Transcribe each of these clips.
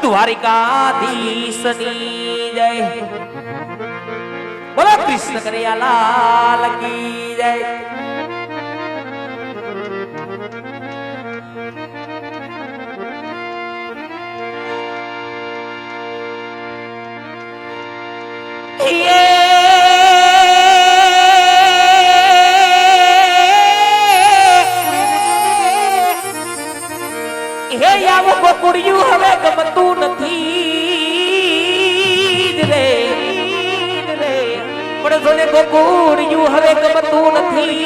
દ્વારિકાધીશની જય બોલો કૃષ્ણ કનૈયા લાલ કી જય હે આવો ગોકુડિયું હવે ગમતું નથી રે પણ જોને ગોકુડિયું હવે ગમતું નથી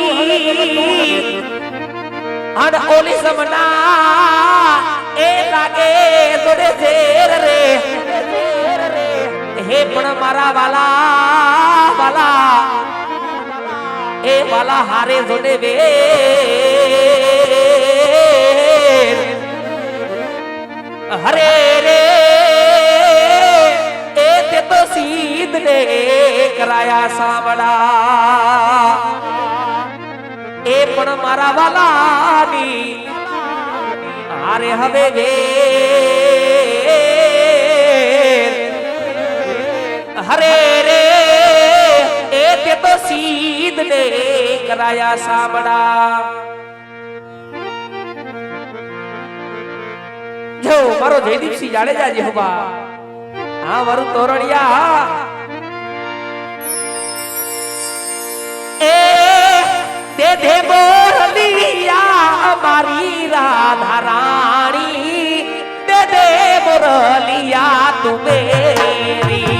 અને ઓલી સમના એ લાગે જોડે ઝેર રે હે પણ મારા વાલા વાલા એ વાલા હારે જોડે વે હરે રે એ તે તો સીધ ને કરાયા સાંભળા એ પણ મારા વાલાની હારે હવે વે હરે રે એ તે તો સીધ ને કરાયા સાંભળા જો મારો જયદીપસિંહ જાડેજા જી હોબા હા મારું તોરણિયા એ દે દે મોરલિયા મારી રાધા રાણી દે દે મોરલિયા તું મેરી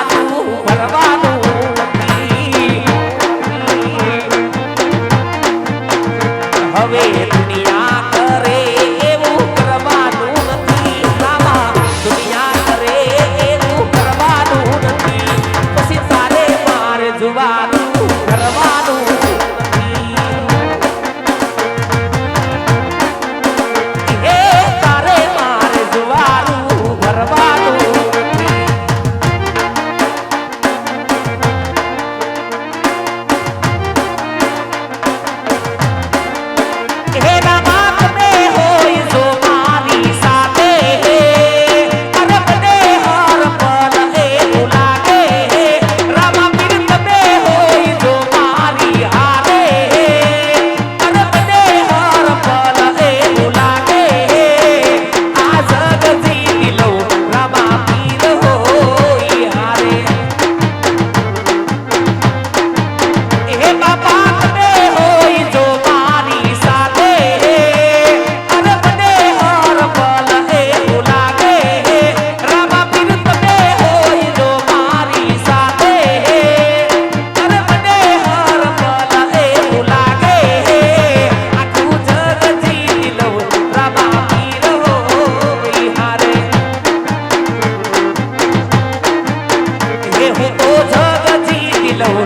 જવાનું ભરવાનું નથી. હવે દુનિયા કરે એવું કરવાનું નથી. રામા દુનિયા કરે એવું કરવાનું નથી. પછી તારે મારે જવાનું કરવાનું નથી. એ તારે મારે જવાનું ભરવાનું નથી. એના બાપ ને હોય જો મારી સાથે અરે બને હર પલ એવું લાગે. રામા પીર તમે હોય જો મારી હારે અરે બને હર પલ એવું લાગે. આ જગ જીવી લઉં રામા પીર હોય હારે. હે બાપા તમે હોય જો મારી સાથે અરે બને હર પલ એવું લાગે. રામા પીર તમે હોય જો મારી સાથે અરે બને હર પલ એવું લાગે. આખું જગ જીવી લઉં રામા પીર હોય હારે. હે હું તો જગ જીવી લઉં